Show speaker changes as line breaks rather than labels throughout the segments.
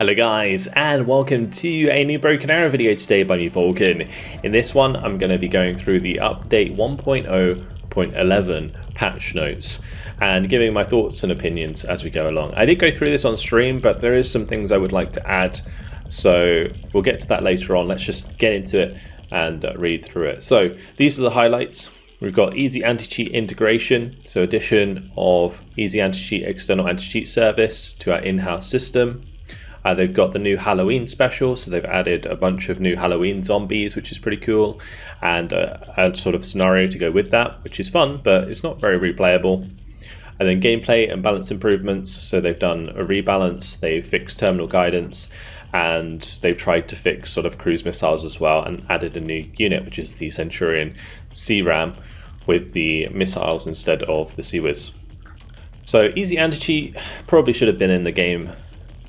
Hello guys, and welcome to a new Broken Arrow video today by me, Vulcan. In this one, I'm going to be going through the update 1.0.11 patch notes and giving my thoughts and opinions as we go along. I did go through this on stream, but there is some things I would like to add, so we'll get to that later on. Let's just get into it and read through it. So these are the highlights. We've got easy anti-cheat integration, so addition of easy anti-cheat external anti-cheat service to our in-house system. They've got the new Halloween special, so they've added a bunch of new Halloween zombies, which is pretty cool, and a sort of scenario to go with that, which is fun, but it's not very replayable. And then gameplay and balance improvements, so they've done a rebalance, they've fixed terminal guidance, and they've tried to fix sort of cruise missiles as well, and added a new unit, which is the Centurion CRAM, with the missiles instead of the CWIS. So easy anti-cheat probably should have been in the game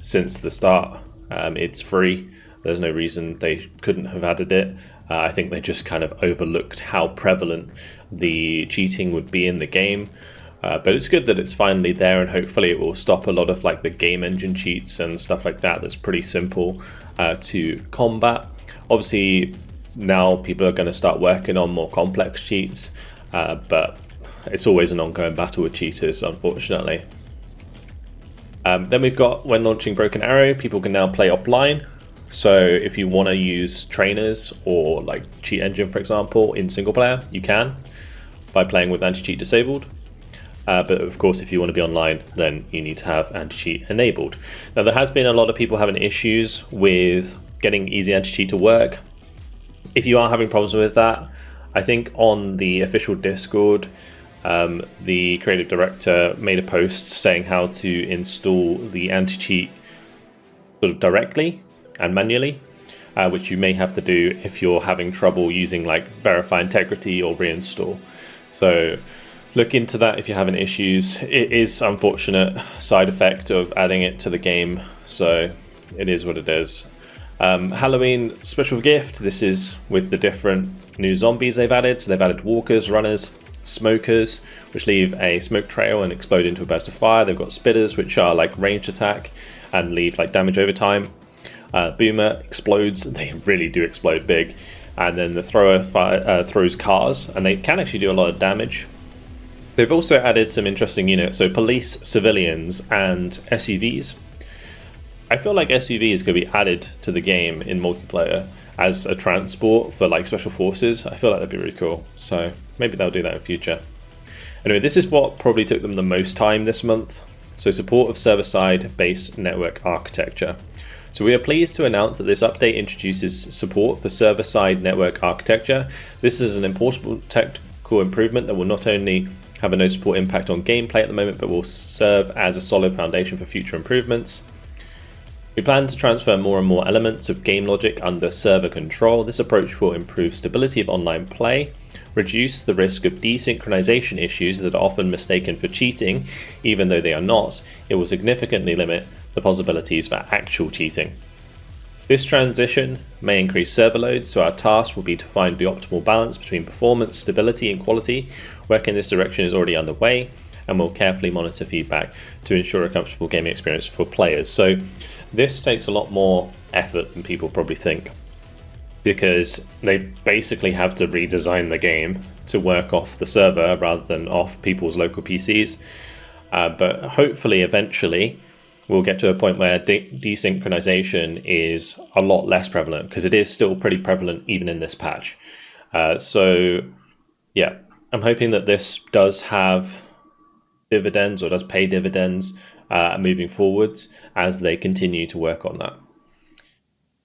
since the start. It's free. There's no reason they couldn't have added it. I think they just kind of overlooked how prevalent the cheating would be in the game. But it's good that it's finally there, and hopefully it will stop a lot of like the game engine cheats and stuff like that. That's pretty simple to combat. Obviously now people are going to start working on more complex cheats, but it's always an ongoing battle with cheaters, unfortunately. Then we've got, when launching Broken Arrow, people can now play offline. So if you want to use trainers or like cheat engine, for example, in single player, you can by playing with anti-cheat disabled. But of course, if you want to be online, then you need to have anti-cheat enabled. Now, there has been a lot of people having issues with getting easy anti-cheat to work. If you are having problems with that, I think on the official Discord, the creative director made a post saying how to install the anti-cheat sort of directly and manually, which you may have to do if you're having trouble using like verify integrity or reinstall. So look into that if you're having issues. It is unfortunate side effect of adding it to the game, so it is what it is. Halloween special gift, this is with the different new zombies they've added. So they've added walkers, runners, smokers, which leave a smoke trail and explode into a burst of fire. They've got spitters, which are like ranged attack and leave like damage over time. Boomer explodes, they really do explode big. And then the thrower throws cars, and they can actually do a lot of damage. They've also added some interesting units, so police, civilians, and SUVs. I feel like SUV is going to be added to the game in multiplayer as a transport for like special forces. I feel like that'd be really cool, so maybe they'll do that in future. Anyway, this is what probably took them the most time this month. So support of server-side based network architecture. So we are pleased to announce that this update introduces support for server-side network architecture. This is an important technical improvement that will not only have a noticeable impact on gameplay at the moment, but will serve as a solid foundation for future improvements. We plan to transfer more and more elements of game logic under server control. This approach will improve stability of online play, reduce the risk of desynchronization issues that are often mistaken for cheating, even though they are not. It will significantly limit the possibilities for actual cheating. This transition may increase server load, so our task will be to find the optimal balance between performance, stability, and quality. Work in this direction is already underway, and we'll carefully monitor feedback to ensure a comfortable gaming experience for players. So this takes a lot more effort than people probably think, because they basically have to redesign the game to work off the server rather than off people's local PCs. But hopefully eventually we'll get to a point where desynchronization is a lot less prevalent, because it is still pretty prevalent even in this patch. So yeah, I'm hoping that this does have dividends, or does pay dividends moving forwards as they continue to work on that.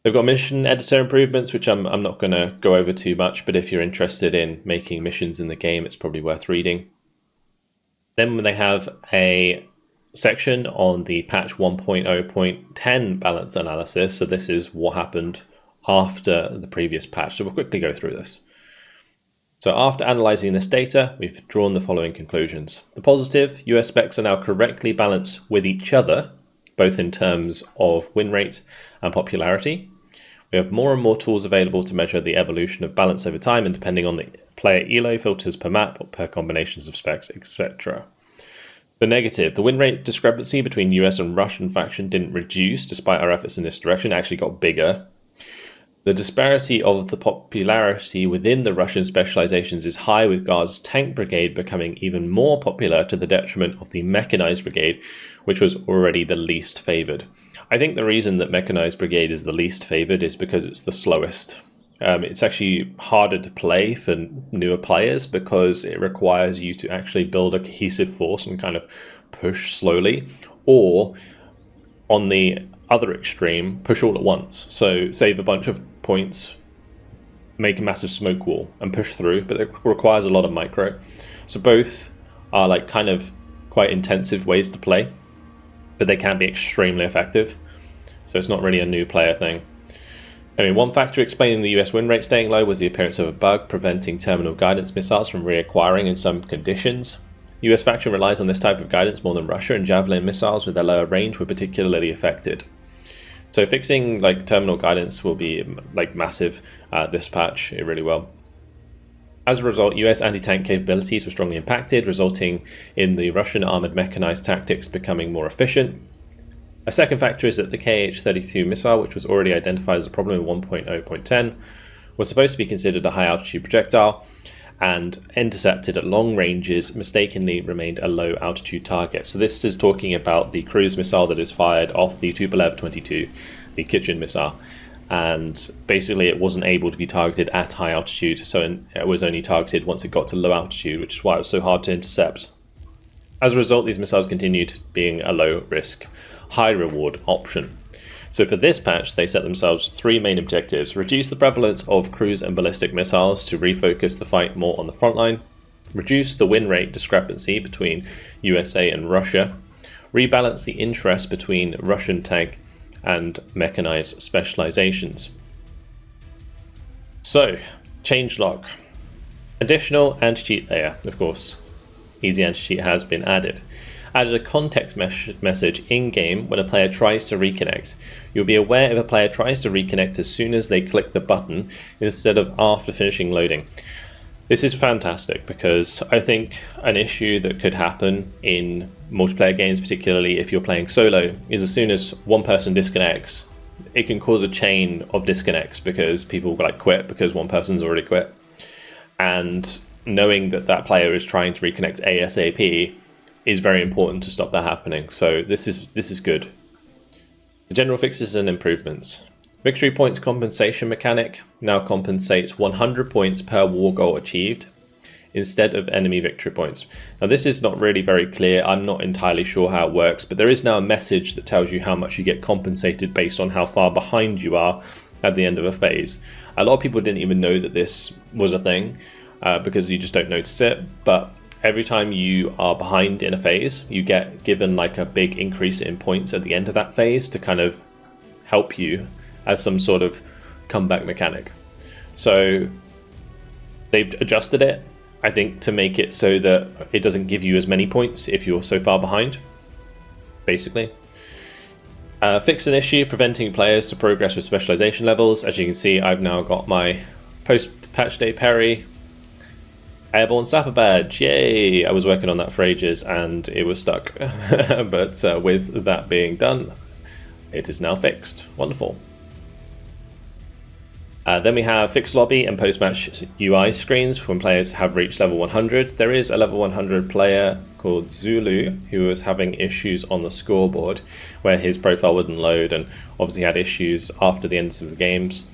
They've got mission editor improvements, which I'm not going to go over too much, but if you're interested in making missions in the game, it's probably worth reading. Then they have a section on the patch 1.0.10 balance analysis. So this is what happened after the previous patch. So we'll quickly go through this. So after analysing this data, we've drawn the following conclusions. The positive, US specs are now correctly balanced with each other, both in terms of win rate and popularity. We have more and more tools available to measure the evolution of balance over time, and depending on the player elo, filters per map or per combinations of specs, etc. The negative, the win rate discrepancy between US and Russian faction didn't reduce despite our efforts in this direction, it actually got bigger. The disparity of the popularity within the Russian specializations is high, with Guards Tank Brigade becoming even more popular to the detriment of the Mechanized Brigade, which was already the least favored. I think the reason that Mechanized Brigade is the least favored is because it's the slowest. It's actually harder to play for newer players because it requires you to actually build a cohesive force and kind of push slowly, or on the other extreme, push all at once. So save a bunch of points, make a massive smoke wall and push through, but it requires a lot of micro. So both are like kind of quite intensive ways to play, but they can be extremely effective. So it's not really a new player thing. Anyway, one factor explaining the US win rate staying low was the appearance of a bug preventing terminal guidance missiles from reacquiring in some conditions. US faction relies on this type of guidance more than Russia, and Javelin missiles with their lower range were particularly affected. So fixing like terminal guidance will be like massive this patch, it really will. As a result, US anti-tank capabilities were strongly impacted, resulting in the Russian armored mechanized tactics becoming more efficient. A second factor is that the KH-32 missile, which was already identified as a problem in 1.0.10, was supposed to be considered a high altitude projectile, and intercepted at long ranges mistakenly remained a low altitude target. So this is talking about the cruise missile that is fired off the Tupolev 22, the Kitchen missile, and basically it wasn't able to be targeted at high altitude, so it was only targeted once it got to low altitude, which is why it was so hard to intercept. As a result, these missiles continued being a low risk, high reward option. So for this patch, they set themselves three main objectives: reduce the prevalence of cruise and ballistic missiles to refocus the fight more on the front line, reduce the win rate discrepancy between USA and Russia, rebalance the interest between Russian tank and mechanized specializations. So, changelog. Additional anti-cheat layer, of course. Easy anti-cheat has been added. Added a context message in-game when a player tries to reconnect. You'll be aware if a player tries to reconnect as soon as they click the button instead of after finishing loading. This is fantastic because I think an issue that could happen in multiplayer games, particularly if you're playing solo, is as soon as one person disconnects, it can cause a chain of disconnects because people like quit because one person's already quit. And knowing that that player is trying to reconnect ASAP is very important to stop that happening. So this is good. The general fixes and improvements. Victory points compensation mechanic now compensates 100 points per war goal achieved instead of enemy victory points. Now this is not really very clear. I'm not entirely sure how it works, but there is now a message that tells you how much you get compensated based on how far behind you are at the end of a phase. A lot of people didn't even know that this was a thing because you just don't notice it, but every time you are behind in a phase, you get given like a big increase in points at the end of that phase to kind of help you as some sort of comeback mechanic. So they've adjusted it, I think, to make it so that it doesn't give you as many points if you're so far behind, basically. Fix an issue preventing players to progress with specialization levels. As you can see, I've now got my post-patch day parry Airborne Sapper badge, yay! I was working on that for ages and it was stuck, but with that being done, it is now fixed. Wonderful. Then we have fixed lobby and post-match UI screens when players have reached level 100. There is a level 100 player called Zulu who was having issues on the scoreboard where his profile wouldn't load, and obviously had issues after the end of the games.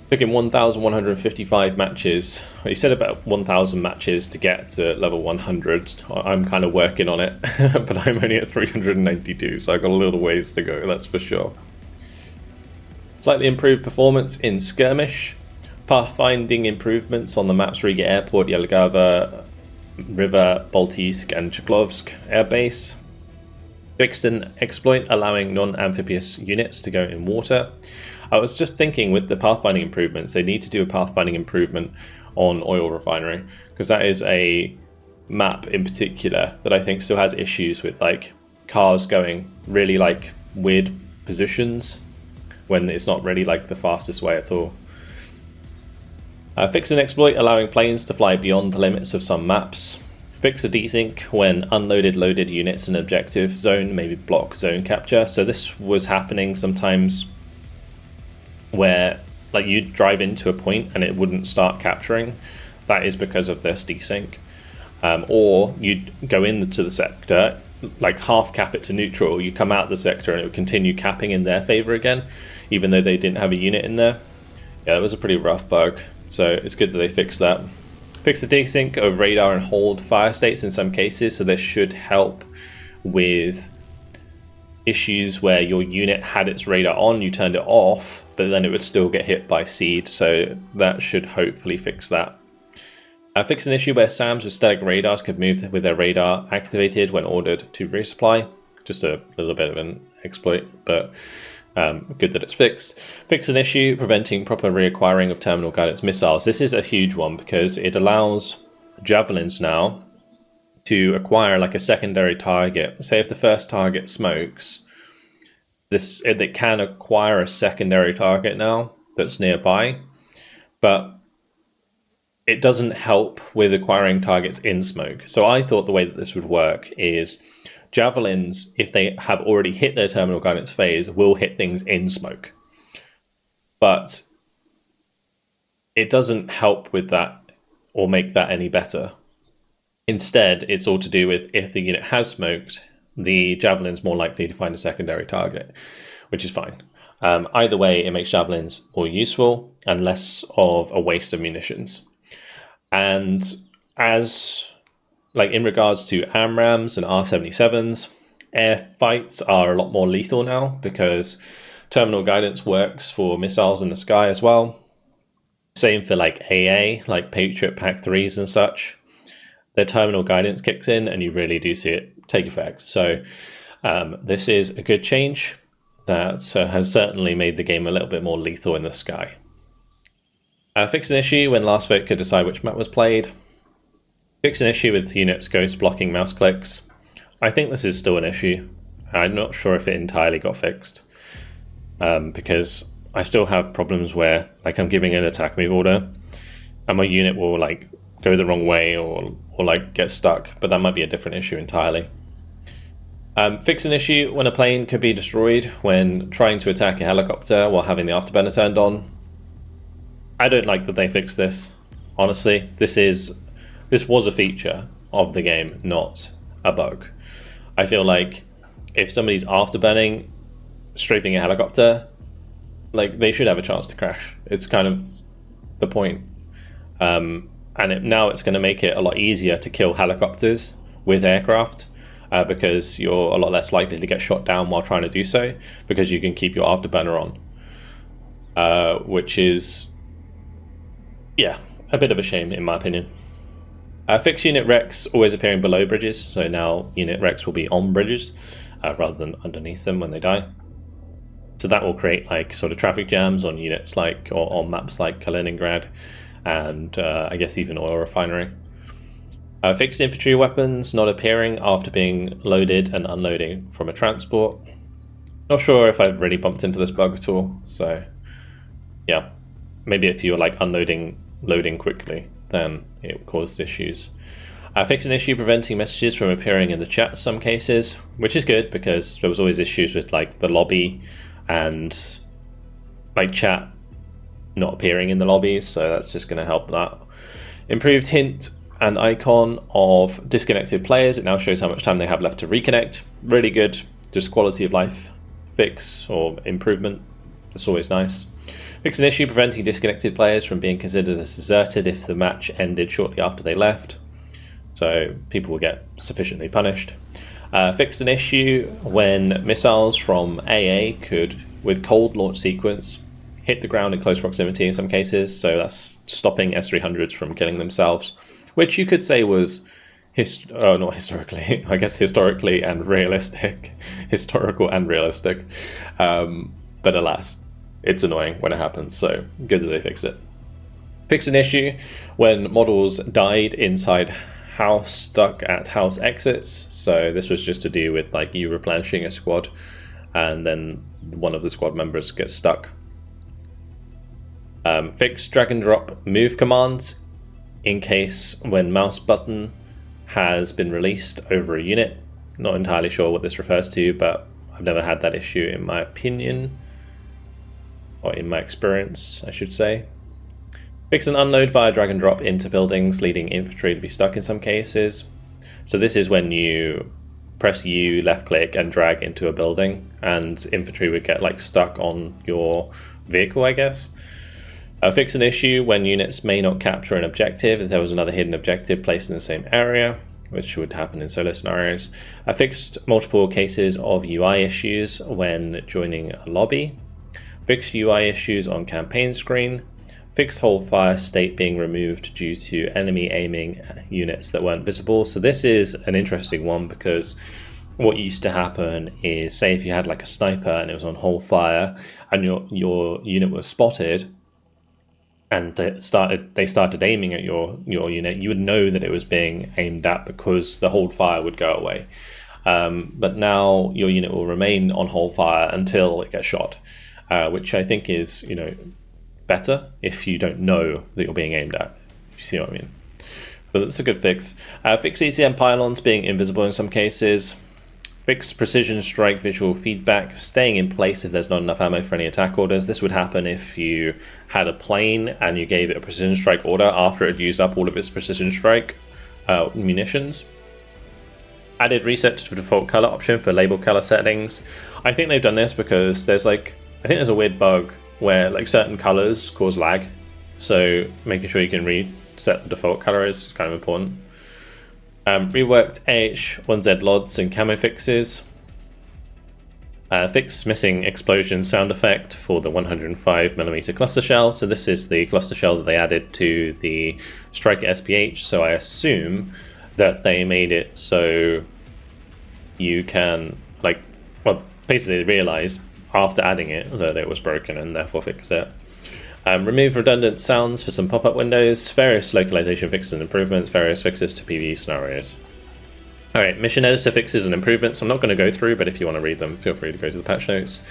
Took him 1,155 matches. He said about 1,000 matches to get to level 100. I'm kind of working on it, but I'm only at 392, so I've got a little ways to go, that's for sure. Slightly improved performance in skirmish. Pathfinding improvements on the maps Riga Airport, Jelgava, River, Baltisk and Cheklovsk Air Base. Fixed an exploit allowing non-amphibious units to go in water. I was just thinking with the pathfinding improvements, they need to do a pathfinding improvement on Oil Refinery, because that is a map in particular that I think still has issues with like cars going really like weird positions when it's not really like the fastest way at all. Fix an exploit allowing planes to fly beyond the limits of some maps. Fix the desync when unloaded loaded units in objective zone maybe block zone capture. So this was happening sometimes where like you'd drive into a point and it wouldn't start capturing. That is because of this desync. Or you'd go into the sector, like half cap it to neutral, you come out the sector and it would continue capping in their favor again, even though they didn't have a unit in there. Yeah, that was a pretty rough bug, so it's good that they fixed that. Fix the desync of radar and hold fire states in some cases, so this should help with issues where your unit had its radar on, you turned it off, but then it would still get hit by seed, so that should hopefully fix that. Fix an issue where SAMs with static radars could move with their radar activated when ordered to resupply. Just a little bit of an exploit, but good that it's fixed. Fix an issue preventing proper reacquiring of terminal guidance missiles. This is a huge one because it allows javelins now to acquire like a secondary target. Say if the first target smokes, it can acquire a secondary target now that's nearby, but it doesn't help with acquiring targets in smoke. So I thought the way that this would work is javelins, if they have already hit their terminal guidance phase, will hit things in smoke. But it doesn't help with that or make that any better. Instead, it's all to do with if the unit has smoked, the javelin's more likely to find a secondary target, which is fine. Either way, it makes javelins more useful and less of a waste of munitions. And as like in regards to AMRAAMs and R77s, air fights are a lot more lethal now because terminal guidance works for missiles in the sky as well. Same for like AA, like Patriot PAC-3s and such. Their terminal guidance kicks in and you really do see it take effect. So this is a good change that has certainly made the game a little bit more lethal in the sky. Fix an issue when last vote could decide which map was played. Fix an issue with units ghost blocking mouse clicks. I think this is still an issue. I'm not sure if it entirely got fixed because I still have problems where like I'm giving an attack move order and my unit will like go the wrong way or like get stuck, but that might be a different issue entirely. Fix an issue when a plane could be destroyed when trying to attack a helicopter while having the afterburner turned on. I don't like that they fixed this. Honestly, this was a feature of the game, not a bug. I feel like if somebody's afterburning, strafing a helicopter, like they should have a chance to crash. It's kind of the point. Now it's going to make it a lot easier to kill helicopters with aircraft because you're a lot less likely to get shot down while trying to do so because you can keep your afterburner on, which is, yeah, a bit of a shame in my opinion. Fix unit wrecks always appearing below bridges, so now unit wrecks will be on bridges rather than underneath them when they die. So that will create like sort of traffic jams on units like, or on maps like Kaliningrad and I guess even oil refinery. Fixed infantry weapons not appearing after being loaded and unloading from a transport. Not sure if I've really bumped into this bug at all, so yeah, maybe if you're like loading quickly, then it caused issues. Fix an issue preventing messages from appearing in the chat in some cases, which is good because there was always issues with like the lobby and like chat not appearing in the lobbies, so that's just going to help that. Improved hint and icon of disconnected players. It now shows how much time they have left to reconnect. Really good, just quality of life fix or improvement. That's always nice. Fix an issue preventing disconnected players from being considered as deserted if the match ended shortly after they left, so people will get sufficiently punished. Fix an issue when missiles from AA could, with cold launch sequence, hit the ground in close proximity in some cases, so that's stopping S-300s from killing themselves, which you could say was not historically, I guess historically and realistic, historical and realistic, but alas, it's annoying when it happens, so good that they fixed it. Fix an issue when models died inside house stuck at house exits, so this was just to do with like you replenishing a squad and then one of the squad members gets stuck. Fix drag and drop move commands in case when mouse button has been released over a unit. Not entirely sure what this refers to, but I've never had that issue in my opinion, or in my experience, I should say. Fix an unload via drag and drop into buildings, leading infantry to be stuck in some cases. So this is when you press U, left click, and drag into a building, and infantry would get like stuck on your vehicle, I guess. Fix an issue when units may not capture an objective if there was another hidden objective placed in the same area, which would happen in solo scenarios. Fixed multiple cases of UI issues when joining a lobby. Fixed UI issues on campaign screen. Fixed whole fire state being removed due to enemy aiming units that weren't visible. So this is an interesting one, because what used to happen is, say if you had like a sniper and it was on whole fire and your unit was spotted and they started aiming at your unit, you would know that it was being aimed at because the hold fire would go away. But now your unit will remain on hold fire until it gets shot, which I think is, you know, better if you don't know that you're being aimed at, if you see what I mean. So that's a good fix. Fix ECM pylons being invisible in some cases. Fix precision strike visual feedback, staying in place if there's not enough ammo for any attack orders. This would happen if you had a plane and you gave it a precision strike order after it had used up all of its precision strike munitions. Added reset to the default color option for label color settings. I think they've done this because there's like, I think there's a weird bug where like certain colors cause lag, so making sure you can reset the default color is kind of important. Reworked AH1Z LODs and camo fixes. Fixed missing explosion sound effect for the 105mm cluster shell. So this is the cluster shell that they added to the Striker SPH, so I assume that they made it so you can, like, well, basically they realized after adding it that it was broken and therefore fixed it. Remove redundant sounds for some pop-up windows, various localization fixes and improvements, various fixes to PvE scenarios. Alright, mission editor fixes and improvements. I'm not going to go through, but if you want to read them, feel free to go to the patch notes.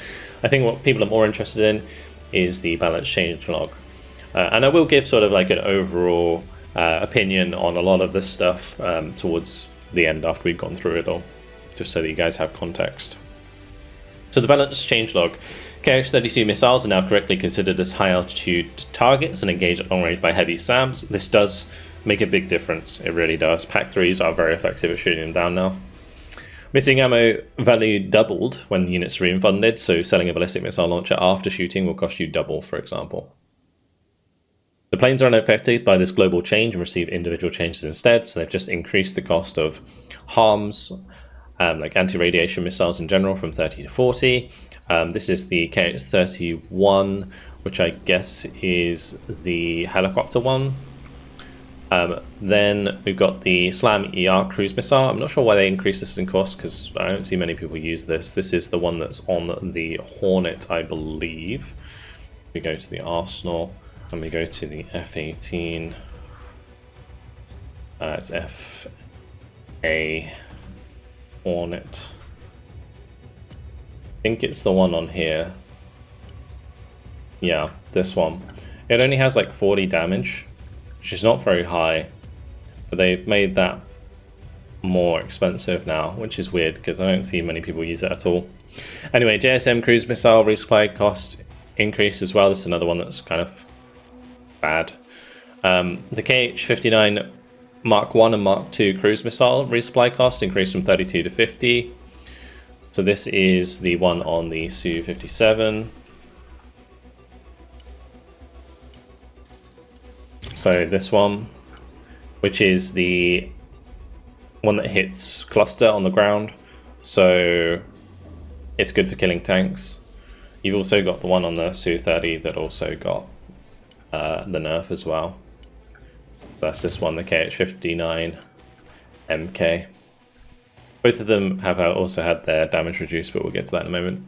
I think what people are more interested in is the balance change log. And I will give sort of like an overall opinion on a lot of this stuff towards the end after we've gone through it all, just so that you guys have context. So the balance change log. KH-32 missiles are now correctly considered as high altitude targets and engaged at long range by heavy SAMs. This does make a big difference, it really does. PAC-3s are very effective at shooting them down now. Missing ammo value doubled when units are refunded, so selling a ballistic missile launcher after shooting will cost you double, for example. The planes are unaffected by this global change and receive individual changes instead, so they've just increased the cost of harms, like anti-radiation missiles in general, from 30 to 40. This is the KH-31, which I guess is the helicopter one. Then we've got the SLAM ER cruise missile. I'm not sure why they increased this in cost, because I don't see many people use this. This is the one that's on the Hornet, I believe. We go to the Arsenal and we go to the F-18. It's F-A Hornet. I think it's the one on here. Yeah, this one. It only has like 40 damage, which is not very high, but they've made that more expensive now, which is weird because I don't see many people use it at all. Anyway, JSM cruise missile resupply cost increased as well. This is another one that's kind of bad. The KH-59 Mark 1 and Mark 2 cruise missile resupply cost increased from 32 to 50. So this is the one on the Su-57. So this one, which is the one that hits cluster on the ground, so it's good for killing tanks. You've also got the one on the Su-30 that also got the nerf as well. That's this one, the KH-59 MK. Both of them have also had their damage reduced, but we'll get to that in a moment.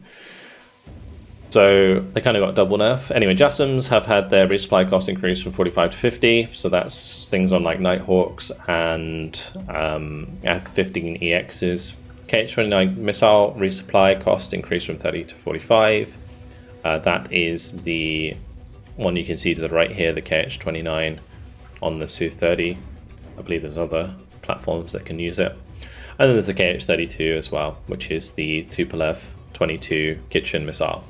So they kind of got double nerf. Anyway, JASSMs have had their resupply cost increase from 45 to 50. So that's things on like Nighthawks and F-15EXs. KH-29 missile resupply cost increased from 30 to 45. That is the one you can see to the right here, the KH-29 on the Su-30. I believe there's other platforms that can use it. And then there's the KH-32 as well, which is the Tupolev 22 kitchen missile.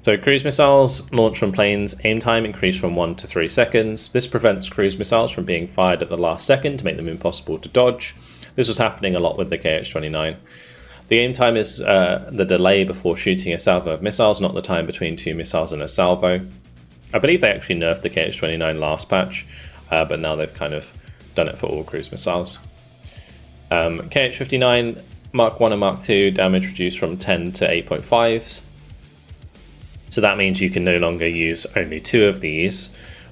So cruise missiles launched from planes, aim time increased from 1 to 3 seconds. This prevents cruise missiles from being fired at the last second to make them impossible to dodge. This was happening a lot with the KH-29. The aim time is the delay before shooting a salvo of missiles, not the time between 2 missiles and a salvo. I believe they actually nerfed the KH-29 last patch, but now they've kind of done it for all cruise missiles. KH-59 Mark 1 and Mark 2 damage reduced from 10 to 8.5s. So that means you can no longer use only 2 of these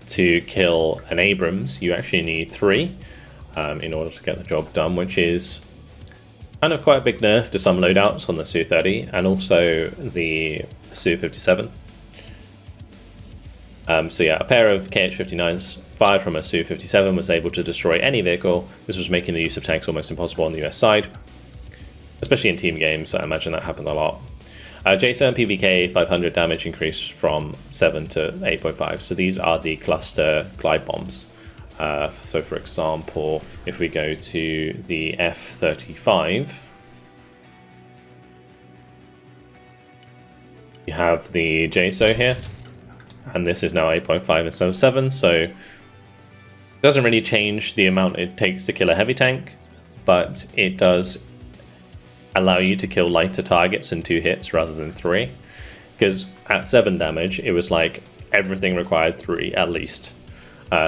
to kill an Abrams. You actually need 3 in order to get the job done, which is kind of quite a big nerf to some loadouts on the Su-30 and also the Su-57. So yeah, a pair of KH-59s fired from a Su-57 was able to destroy any vehicle. This was making the use of tanks almost impossible on the US side, especially in team games. I imagine that happened a lot. J7 PVK 500 damage increased from 7 to 8.5. So these are the cluster glide bombs. So for example, if we go to the F-35, you have the JSO here, and this is now 8.5 instead of 7, so it doesn't really change the amount it takes to kill a heavy tank, but it does allow you to kill lighter targets in 2 hits rather than 3, because at 7 damage it was like everything required 3 at least.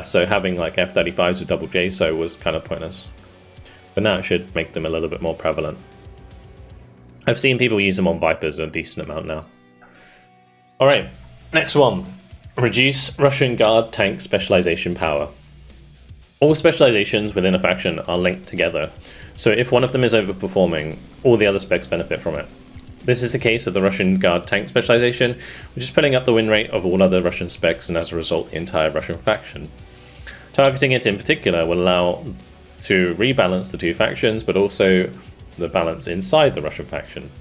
So having like F-35s with double JSO was kind of pointless, but now it should make them a little bit more prevalent. I've seen people use them on Vipers a decent amount now. Alright, next one. Reduce Russian Guard tank specialization power. All specializations within a faction are linked together, so if one of them is overperforming, all the other specs benefit from it. This is the case of the Russian Guard tank specialization, which is putting up the win rate of all other Russian specs and as a result the entire Russian faction. Targeting it in particular will allow to rebalance the 2 factions, but also the balance inside the Russian faction.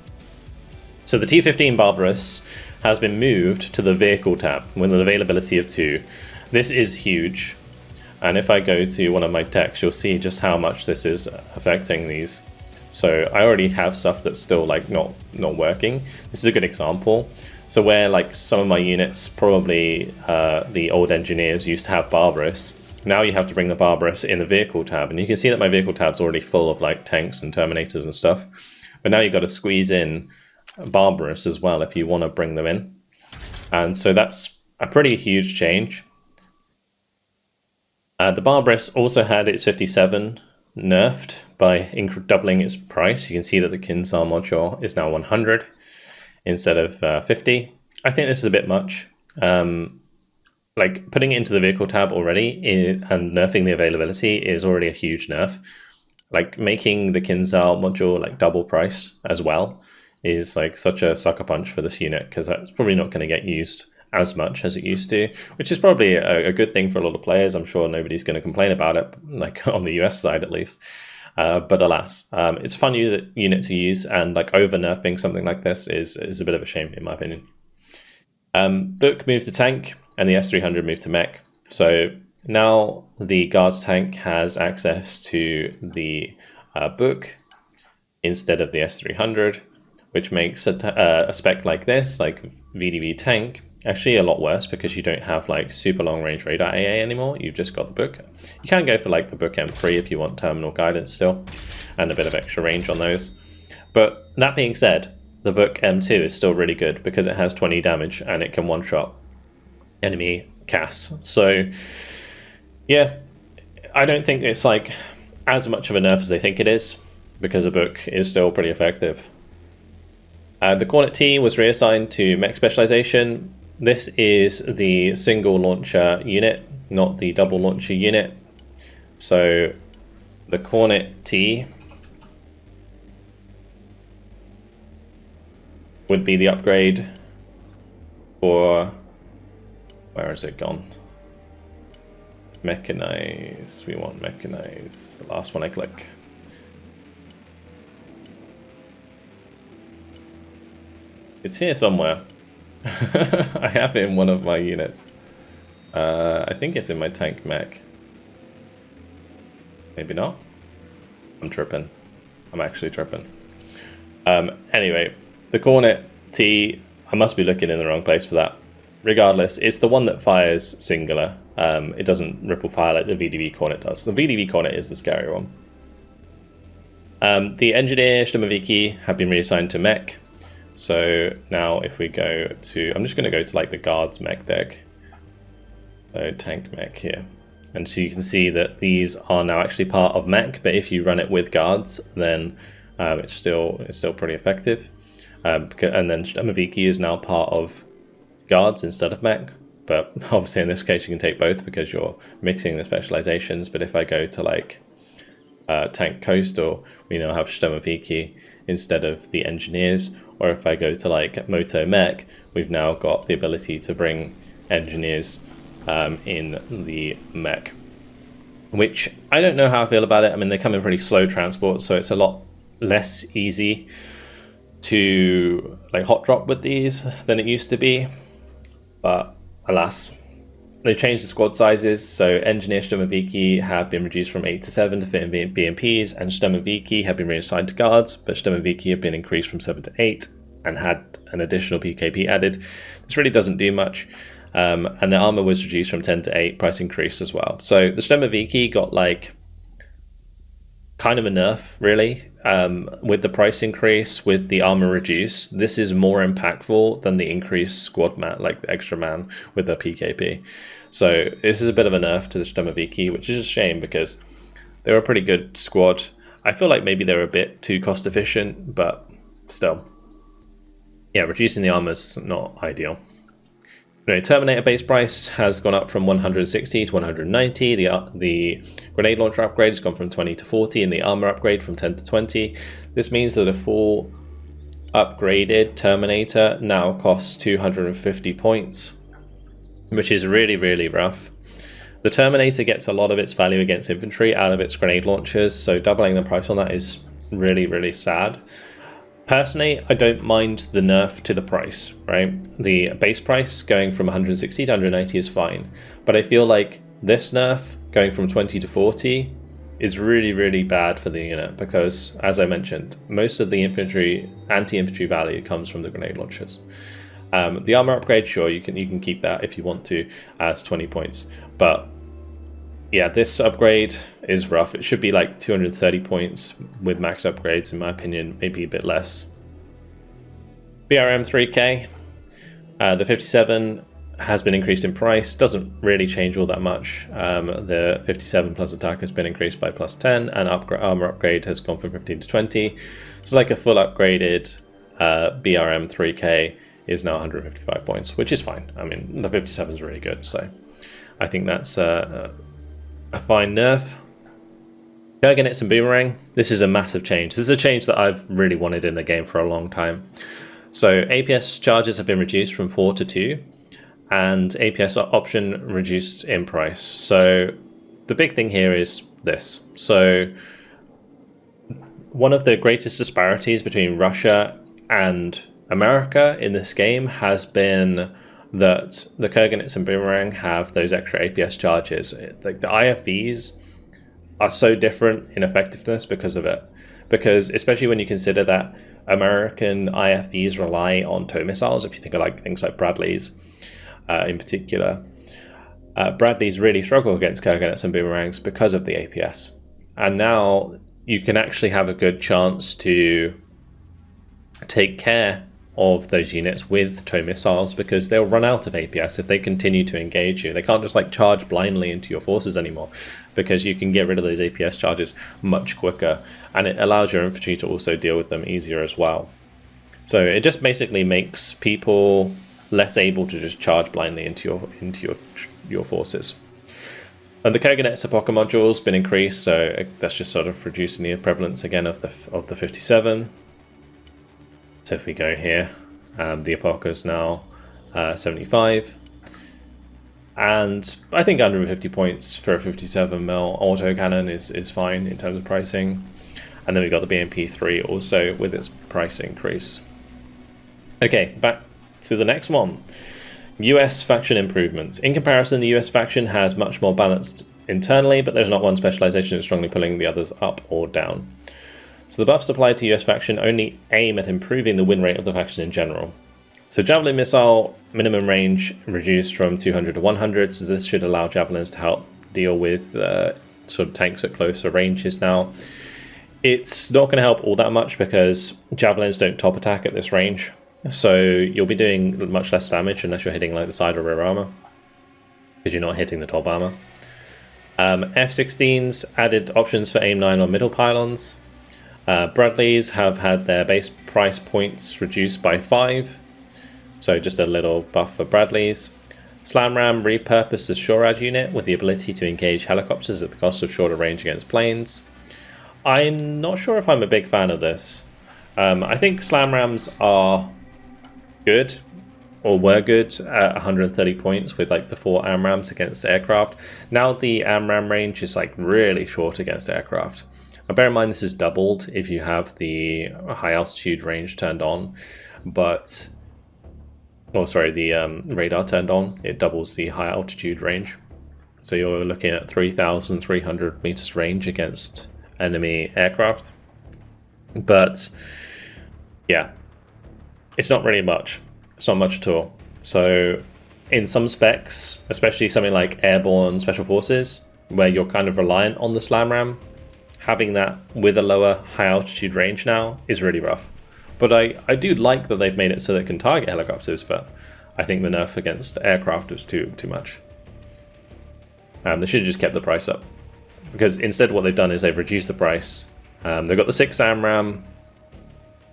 So the T-15 Barbarous has been moved to the vehicle tab with an availability of 2. This is huge. And if I go to one of my decks, you'll see just how much this is affecting these. So I already have stuff that's still like not working. This is a good example. So where like some of my units, probably the old engineers used to have Barbarous, now you have to bring the Barbarous in the vehicle tab. And you can see that my vehicle tab's already full of like tanks and Terminators and stuff. But now you've got to squeeze in Barbarous as well if you want to bring them in. And so that's a pretty huge change. The Barbarous also had its 57 nerfed by doubling its price. You can see that the Kinsar module is now 100 instead of 50. I think this is a bit much. Like putting it into the vehicle tab already and nerfing the availability is already a huge nerf. Like making the Kinsar module like double price as well is like such a sucker punch for this unit, because that's probably not going to get used as much as it used to, which is probably a good thing for a lot of players. I'm sure nobody's going to complain about it, like on the US side at least. But alas, it's a fun unit to use, and like over nerfing something like this is a bit of a shame in my opinion. Book moved to tank, and the S300 moved to mech. So now the Guards tank has access to the Book instead of the S300, which makes a spec like this, like VDV tank, actually a lot worse, because you don't have like super long range radar AA anymore. You've just got the Book. You can go for like the Book M3 if you want terminal guidance still, and a bit of extra range on those. But that being said, the Book M2 is still really good because it has 20 damage and it can one-shot enemy CAS. So yeah, I don't think it's like as much of a nerf as they think it is, because the Book is still pretty effective. The Cornet T was reassigned to mech specialization. This is the single launcher unit, not the double launcher unit. So the Cornet T would be the upgrade for, where is it gone? Mechanize, we want mechanize, the last one I click. It's here somewhere. I have it in one of my units. I think it's in my tank mech. Maybe not. I'm tripping. I'm actually tripping. Anyway, the Cornet T, I must be looking in the wrong place for that. Regardless, it's the one that fires singular. It doesn't ripple fire like the VDV Cornet does. The VDV Cornet is the scary one. The Engineer Sturmoviki have been reassigned to mech. So now if we go to, I'm just going to go to like the Guards mech deck. So tank mech here. And so you can see that these are now actually part of mech, but if you run it with Guards, then it's still pretty effective. And then Sturmoviki is now part of Guards instead of mech. But obviously in this case you can take both because you're mixing the specializations. But if I go to like Tank Coastal, we now have Sturmoviki instead of the Engineers. Or if I go to like Moto Mech, we've now got the ability to bring Engineers in the mech. Which I don't know how I feel about it. I mean, they come in pretty slow transport, so it's a lot less easy to like hot drop with these than it used to be. But alas, they've changed the squad sizes, so Engineer Sturmoviki have been reduced from 8 to 7 to fit in BMPs, and Sturmoviki have been reassigned to Guards, but Sturmoviki have been increased from 7 to 8 and had an additional PKP added. This really doesn't do much, and the armor was reduced from 10 to 8, price increased as well. So the Sturmoviki got like kind of a nerf, really, with the price increase, with the armor reduced. This is more impactful than the increased squad man, like the extra man with a PKP. So this is a bit of a nerf to the Sturmoviki, which is a shame because they were a pretty good squad. I feel like maybe they're a bit too cost efficient, but still, yeah, reducing the armor is not ideal. Terminator base price has gone up from 160 to 190. The grenade launcher upgrade has gone from 20 to 40, and the armor upgrade from 10 to 20. This means that a full upgraded Terminator now costs 250 points, which is really, really rough. The Terminator gets a lot of its value against infantry out of its grenade launchers, so doubling the price on that is really, really sad. Personally, I don't mind the nerf to the price, right? The base price going from 160 to 190 is fine, but I feel like this nerf going from 20 to 40 is really, really bad for the unit because, as I mentioned, most of the anti-infantry value comes from the grenade launchers. The armor upgrade, sure, you can keep that if you want to as 20 points, but yeah, this upgrade is rough. It should be like 230 points with max upgrades, in my opinion, maybe a bit less. BRM 3K, the 57 has been increased in price, doesn't really change all that much. The 57 plus attack has been increased by plus 10, and armor upgrade has gone from 15 to 20. So like a full upgraded BRM 3K is now 155 points, which is fine. I mean, the 57 is really good, so I think that's a fine nerf. Kurganets and Boomerang. This is a massive change. This is a change that I've really wanted in the game for a long time. So APS charges have been reduced from 4 to 2, and APS option reduced in price. So the big thing here is this. So one of the greatest disparities between Russia and America in this game has been that the Kurganets and Boomerang have those extra APS charges. Like the IFVs are so different in effectiveness because of it. Because especially when you consider that American IFVs rely on tow missiles, if you think of like things like Bradleys in particular. Bradleys really struggle against Kurganets and Boomerangs because of the APS. And now you can actually have a good chance to take care of those units with tow missiles because they'll run out of APS if they continue to engage you. They can't just like charge blindly into your forces anymore because you can get rid of those APS charges much quicker, and it allows your infantry to also deal with them easier as well. So it just basically makes people less able to just charge blindly into your forces. And the Kurganet Sepulchre module's been increased, so that's just sort of reducing the prevalence again of the 57. So if we go here, the Apoca is now 75, and I think 150 points for a 57mm autocannon is fine in terms of pricing. And then we've got the BMP3 also with its price increase. Okay, back to the next one. US faction improvements. In comparison, the US faction has much more balanced internally, but there's not one specialization that's strongly pulling the others up or down. So the buffs applied to US faction only aim at improving the win rate of the faction in general. So Javelin missile minimum range reduced from 200 to 100, so this should allow Javelins to help deal with sort of tanks at closer ranges now. It's not going to help all that much because Javelins don't top attack at this range, so you'll be doing much less damage unless you're hitting like the side or rear armor, because you're not hitting the top armor. F-16s added options for aim 9 on middle pylons. Bradleys have had their base price points reduced by 5, so just a little buff for Bradleys. Slam Ram repurposed as SHORAD unit with the ability to engage helicopters at the cost of shorter range against planes. I'm not sure if I'm a big fan of this. I think Slam Rams are good, or were good, at 130 points with like the 4 AMRAMs against aircraft. Now the AMRAM range is like really short against aircraft. Now bear in mind this is doubled if you have the high altitude range turned on, but the radar turned on. It doubles the high altitude range, so you're looking at 3,300 meters range against enemy aircraft. But yeah, it's not really much. It's not much at all. So in some specs, especially something like airborne special forces, where you're kind of reliant on the Slam Ram, having that with a lower high altitude range now is really rough. But I do like that they've made it so they can target helicopters, but I think the nerf against aircraft is too much. They should have just kept the price up, because instead what they've done is they've reduced the price. They've got the 6 AMRAM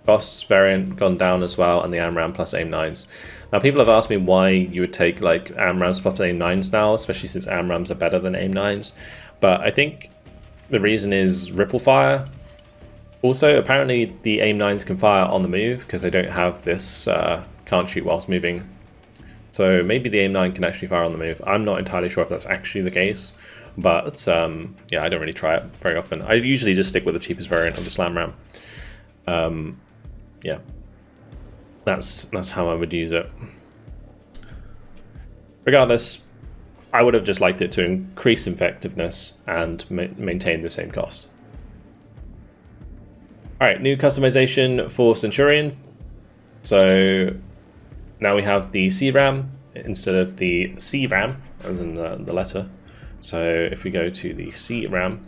boss variant gone down as well, and the AMRAM plus AIM-9s. Now people have asked me why you would take like AMRAMs plus AIM-9s now, especially since AMRAMs are better than AIM-9s. But I think the reason is ripple fire. Also, apparently the AIM-9s can fire on the move because they don't have this can't shoot whilst moving. So maybe the AIM-9 can actually fire on the move. I'm not entirely sure if that's actually the case, but yeah, I don't really try it very often. I usually just stick with the cheapest variant of the Slam Ram. Yeah, that's how I would use it. Regardless, I would have just liked it to increase effectiveness and maintain the same cost. Alright, new customization for Centurion. So now we have the CRAM instead of the CRAM, as in the letter. So if we go to the CRAM,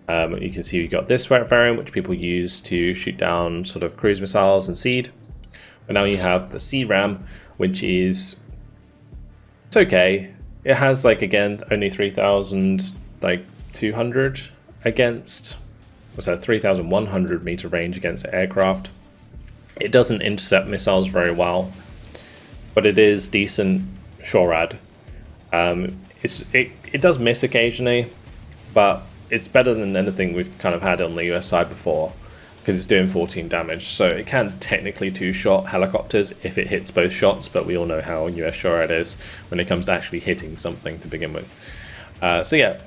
you can see we've got this variant, which people use to shoot down sort of cruise missiles and SEAD. But now you have the CRAM, which is, it's okay. It has, like, again, only 3,200 against, what's that, 3,100 meter range against aircraft. It doesn't intercept missiles very well, but it is decent SHORAD. It does miss occasionally, but it's better than anything we've kind of had on the US side before, because it's doing 14 damage. So it can technically two-shot helicopters if it hits both shots, but we all know how US SHORAD is when it comes to actually hitting something to begin with. So yeah,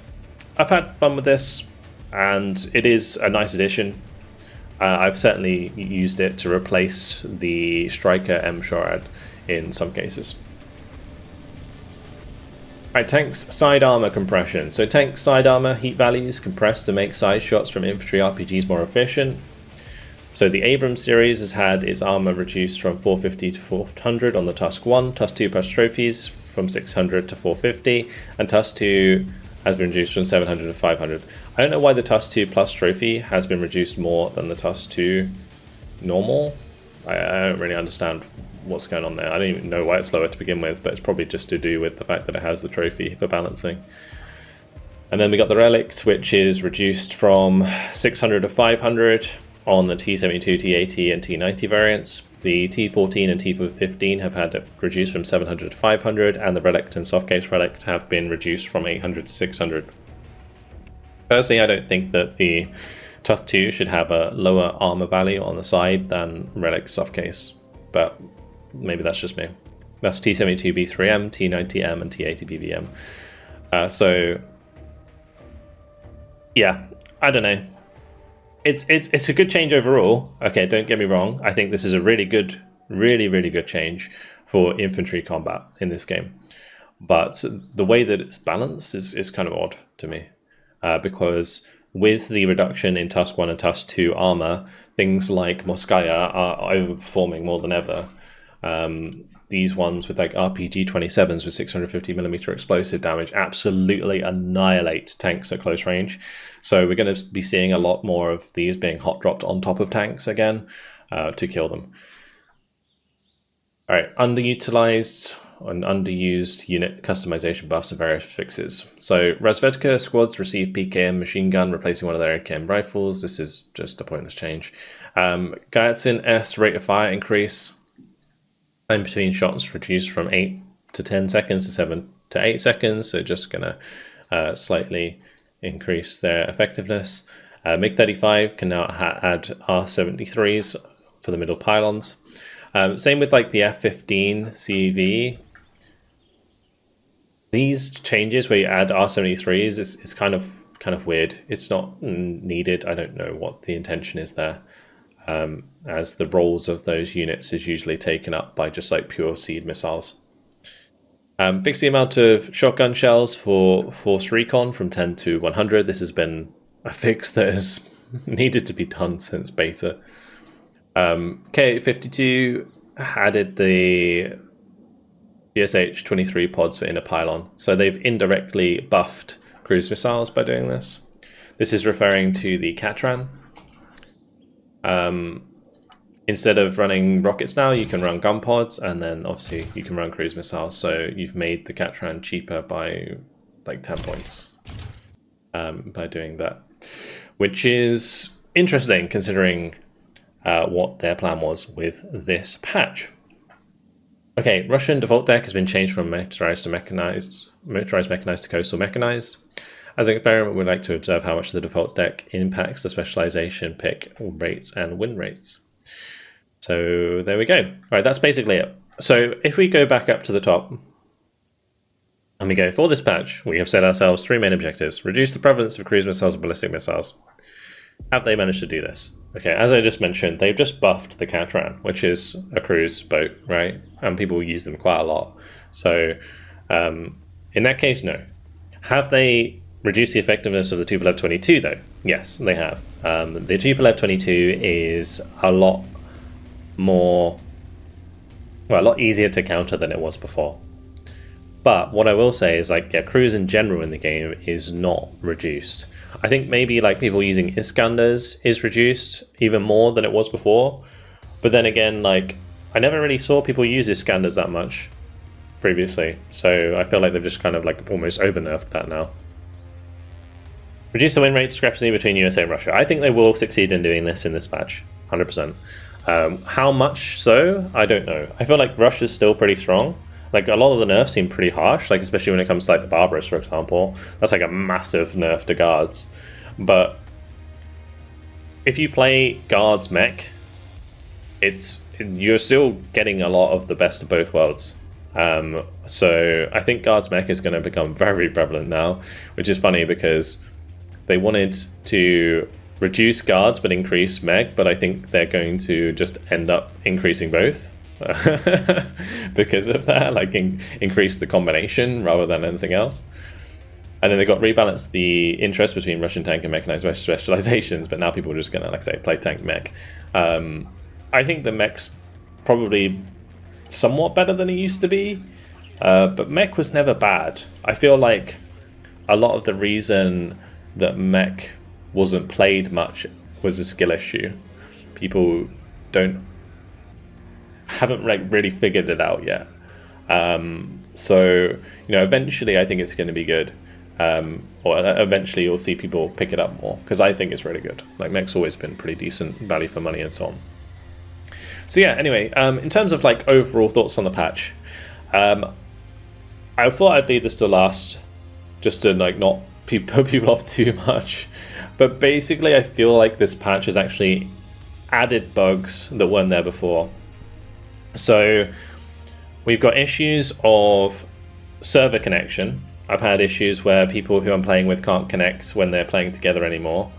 I've had fun with this, and it is a nice addition. I've certainly used it to replace the Striker M SHORAD in some cases. Alright, tanks side armor compression. So tank side armor heat values compressed to make side shots from infantry RPGs more efficient. So the Abrams series has had its armor reduced from 450 to 400 on the Tusk 1, Tusk 2 plus trophies from 600 to 450, and Tusk 2 has been reduced from 700 to 500. I don't know why the Tusk 2 plus trophy has been reduced more than the Tusk 2 normal. I don't really understand what's going on there. I don't even know why it's lower to begin with, but it's probably just to do with the fact that it has the trophy for balancing. And then we got the Relics, which is reduced from 600 to 500 on the T72, T80 and T90 variants. The T14 and T15 have had it reduced from 700 to 500, and the Relic and Softcase Relic have been reduced from 800 to 600. Personally, I don't think that the Tusk 2 should have a lower armor value on the side than Relic Softcase, but maybe that's just me. That's T72B3M, T90M, and T80BVM. So yeah, I don't know. It's a good change overall. Okay, don't get me wrong. I think this is a really good change for infantry combat in this game. but the way that it's balanced is kind of odd to me, because with the reduction in Tusk 1 and Tusk 2 armor, things like Moskaya are overperforming more than ever. These ones with like RPG 27s with 650mm explosive damage absolutely annihilate tanks at close range. So we're going to be seeing a lot more of these being hot dropped on top of tanks again to kill them. All right, underutilized and underused unit customization buffs and various fixes. So Razvedka squads receive PKM machine gun replacing one of their AKM rifles. This is just a pointless change. Gaiatzin S rate of fire increase. Time between shots reduced from 8 to 10 seconds to 7 to 8 seconds. So just gonna slightly increase their effectiveness. MiG-35 can now add R-73s for the middle pylons. Same with like the F-15 CV. These changes where you add R-73s is kind of weird. It's not needed. I don't know what the intention is there, as the roles of those units is usually taken up by just like pure seed missiles. Fix the amount of shotgun shells for Force Recon from 10 to 100. This has been a fix that has needed to be done since beta. K-52 added the GSH-23 pods for inner pylon. So they've indirectly buffed cruise missiles by doing this. This is referring to the Katran. Instead of running rockets now, you can run gun pods, and then obviously you can run cruise missiles. So you've made the Katran cheaper by like 10 points by doing that, which is interesting considering what their plan was with this patch. Okay, Russian default deck has been changed from motorized mechanized to coastal mechanized. As an experiment, we'd like to observe how much the default deck impacts the specialization pick rates and win rates. So there we go. All right, that's basically it. So if we go back up to the top and we go, for this patch, we have set ourselves 3 main objectives. Reduce the prevalence of cruise missiles and ballistic missiles. Have they managed to do this? Okay, as I just mentioned, they've just buffed the Katran, which is a cruise boat, right? And people use them quite a lot. So in that case, no. Have they reduced the effectiveness of the Tupolev 22 though? Yes, they have. The Tupolev 22 is a lot more, well, a lot easier to counter than it was before. But what I will say is, like, yeah, cruise in general in the game is not reduced. I think maybe like people using Iskanders is reduced even more than it was before. But then again, like, I never really saw people use Iskanders that much previously. So I feel like they've just kind of like almost over-nerfed that now. Reduce the win rate discrepancy between USA and Russia. I think they will succeed in doing this in this patch, 100%. How much so? I don't know. I feel like Russia's still pretty strong. Like, a lot of the nerfs seem pretty harsh, like especially when it comes to like the Barbarous, for example. That's like a massive nerf to guards. But if you play guards mech, you're still getting a lot of the best of both worlds. So I think guards mech is going to become very prevalent now, which is funny because they wanted to reduce guards but increase mech, but I think they're going to just end up increasing both. Because of that, like increase the combination rather than anything else. And then they got rebalanced the interest between Russian tank and mechanized specializations, but now people are just gonna, like, say, play tank mech. I think the mech's probably somewhat better than it used to be, but mech was never bad. I feel like a lot of the reason that mech wasn't played much was a skill issue. People haven't like really figured it out yet. So, you know, eventually I think it's going to be good, or eventually you'll see people pick it up more, because I think it's really good. Like, mech's always been pretty decent value for money and so on. So yeah, anyway, in terms of like overall thoughts on the patch, I thought I'd leave this to last just to like not put people off too much, but basically I feel like this patch has actually added bugs that weren't there before. So we've got issues of server connection. I've had issues where people who I'm playing with can't connect when they're playing together anymore,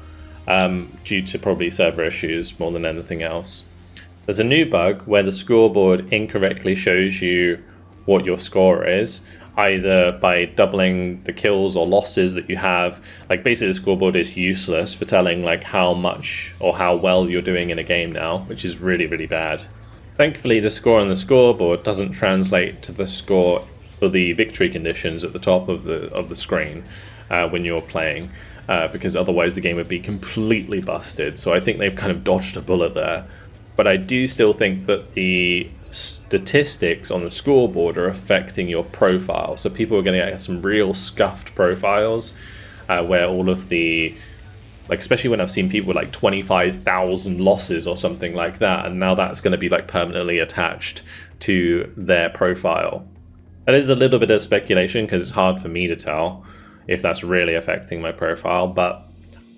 due to probably server issues more than anything else. There's a new bug where the scoreboard incorrectly shows you what your score is, either by doubling the kills or losses that you have. Like basically the scoreboard is useless for telling like how much or how well you're doing in a game now, which is really, really bad. Thankfully the score on the scoreboard doesn't translate to the score or the victory conditions at the top of the screen when you're playing, because otherwise the game would be completely busted. So I think they've kind of dodged a bullet there. But I do still think that the statistics on the scoreboard are affecting your profile. So people are going to get some real scuffed profiles where all of the, like especially when I've seen people with like 25,000 losses or something like that, and now that's going to be like permanently attached to their profile. That is a little bit of speculation because it's hard for me to tell if that's really affecting my profile, but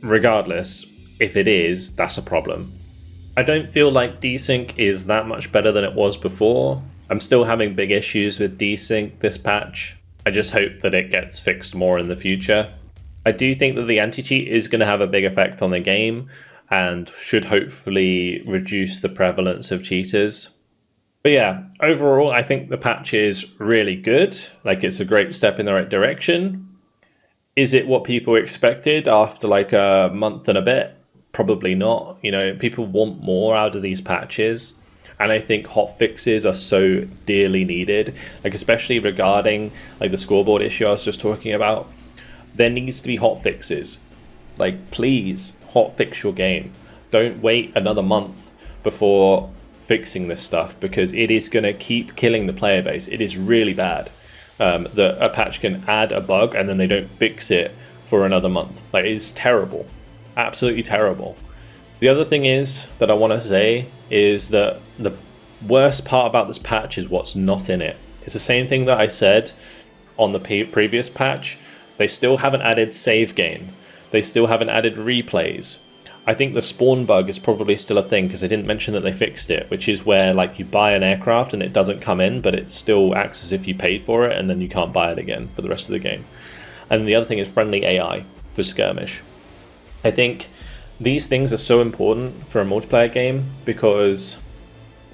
regardless, if it is, that's a problem. I don't feel like desync is that much better than it was before. I'm still having big issues with desync this patch. I just hope that it gets fixed more in the future. I do think that the anti-cheat is going to have a big effect on the game and should hopefully reduce the prevalence of cheaters. But yeah, overall I think the patch is really good. Like it's a great step in the right direction. Is it what people expected after like a month and a bit? Probably not. You know, people want more out of these patches, and I think hotfixes are so dearly needed, like especially regarding like the scoreboard issue I was just talking about. There needs to be hotfixes. Like please hotfix your game. Don't wait another month before fixing this stuff, because it is going to keep killing the player base. It is really bad that a patch can add a bug and then they don't fix it for another month. Like it's terrible. Absolutely terrible. The other thing is that I want to say is that the worst part about this patch is what's not in it. It's the same thing that I said on the previous patch. They still haven't added save game. They still haven't added replays. I think the spawn bug is probably still a thing because they didn't mention that they fixed it, which is where like you buy an aircraft and it doesn't come in, but it still acts as if you paid for it and then you can't buy it again for the rest of the game. And the other thing is friendly AI for skirmish. I think these things are so important for a multiplayer game because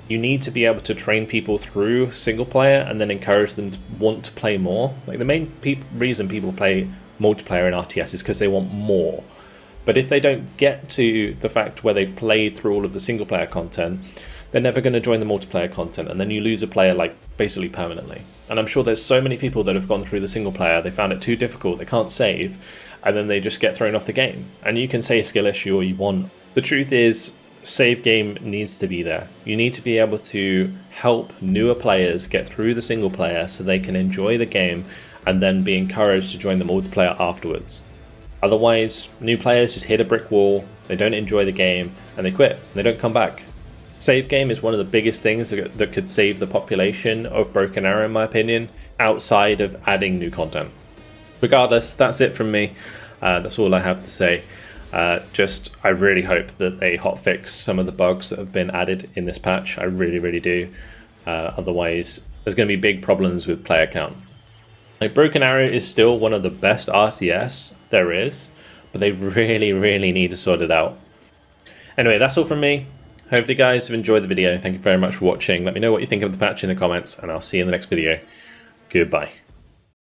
you need to be able to train people through single player and then encourage them to want to play more. Like the main reason people play multiplayer in RTS is because they want more. But if they don't get to the fact where they played through all of the single player content, they're never going to join the multiplayer content, and then you lose a player like basically permanently. And I'm sure there's so many people that have gone through the single player, they found it too difficult, they can't save, and then they just get thrown off the game. And you can say a skill issue all you want. The truth is, save game needs to be there. You need to be able to help newer players get through the single player so they can enjoy the game and then be encouraged to join the multiplayer afterwards. Otherwise, new players just hit a brick wall, they don't enjoy the game, and they quit, and they don't come back. Save game is one of the biggest things that could save the population of Broken Arrow, in my opinion, outside of adding new content. Regardless, that's it from me. That's all I have to say. I really hope that they hotfix some of the bugs that have been added in this patch. I really, really do. Otherwise, there's going to be big problems with player count. Like, Broken Arrow is still one of the best RTS there is, but they really, really need to sort it out. Anyway, that's all from me. Hopefully you guys have enjoyed the video. Thank you very much for watching. Let me know what you think of the patch in the comments, and I'll see you in the next video. Goodbye.